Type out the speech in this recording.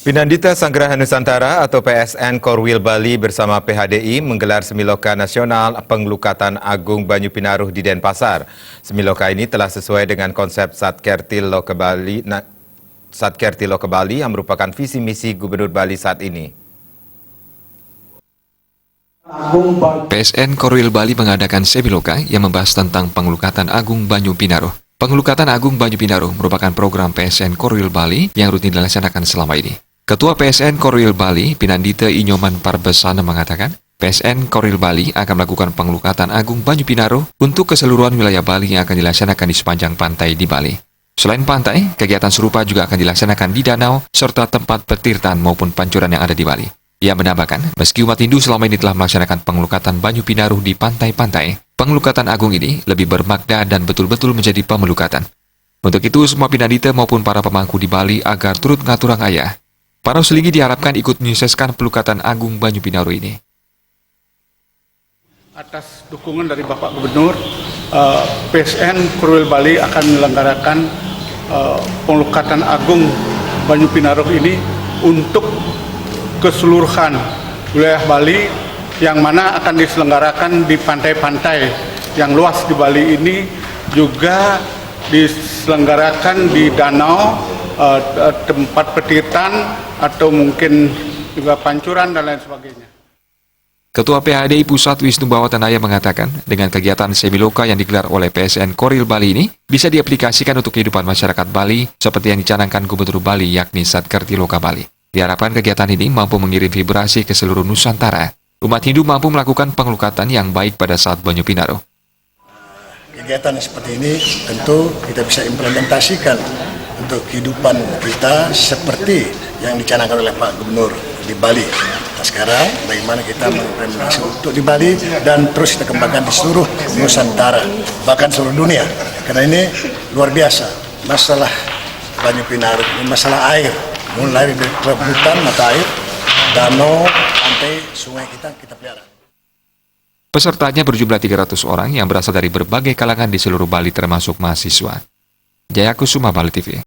Pinandita Sanggraha Nusantara atau PSN Korwil Bali bersama PHDI menggelar Semiloka Nasional Pengelukatan Agung Banyu Pinaruh di Denpasar. Semiloka ini telah sesuai dengan konsep Satkertil Loka Bali yang merupakan visi misi Gubernur Bali saat ini. PSN Korwil Bali mengadakan Semiloka yang membahas tentang Pengelukatan Agung Banyu Pinaruh. Pengelukatan Agung Banyu Pinaruh merupakan program PSN Korwil Bali yang rutin dilaksanakan selama ini. Ketua PSN Korwil Bali, Pinandita Inyoman Parbesana mengatakan, PSN Korwil Bali akan melakukan pengelukatan Agung Banyu Pinaruh untuk keseluruhan wilayah Bali yang akan dilaksanakan di sepanjang pantai di Bali. Selain pantai, kegiatan serupa juga akan dilaksanakan di danau serta tempat petirtan maupun pancuran yang ada di Bali. Ia menambahkan, meski umat Hindu selama ini telah melaksanakan pengelukatan Banyu Pinaruh di pantai-pantai, pengelukatan agung ini lebih bermakna dan betul-betul menjadi pemelukatan. Untuk itu, semua Pinandita maupun para pemangku di Bali agar turut ngaturang ayah. Para seligi diharapkan ikut menyukseskan pelukatan Agung Banyu Pinaruh ini. Atas dukungan dari Bapak Gubernur, PSN Korwil Bali akan menyelenggarakan pengelukatan Agung Banyu Pinaruh ini untuk keseluruhan wilayah Bali yang mana akan diselenggarakan di pantai-pantai yang luas di Bali ini, juga diselenggarakan di danau, tempat petirtan atau mungkin juga pancuran dan lain sebagainya. Ketua PHDI Pusat Wisnu Bawatanaya mengatakan, dengan kegiatan Semiloka yang digelar oleh PSN Korwil Bali ini bisa diaplikasikan untuk kehidupan masyarakat Bali seperti yang dicanangkan Gubernur Bali yakni Satkertil Loka Bali. Diharapkan kegiatan ini mampu mengirim vibrasi ke seluruh Nusantara. Umat Hindu mampu melakukan pengelukatan yang baik pada saat Banyu Pinaruh. Kegiatan seperti ini tentu kita bisa implementasikan untuk kehidupan kita seperti yang dicanangkan oleh Pak Gubernur di Bali. Nah, sekarang bagaimana kita mengimplementasi untuk di Bali dan terus kita kembangkan di seluruh Nusantara, bahkan seluruh dunia. Karena ini luar biasa, masalah Banyu Pinaruh, masalah air, mulai dari hutan, mata air, danau, pantai, sungai kita pelihara. Pesertanya berjumlah 300 orang yang berasal dari berbagai kalangan di seluruh Bali termasuk mahasiswa. Jaya Kusuma, Bali TV.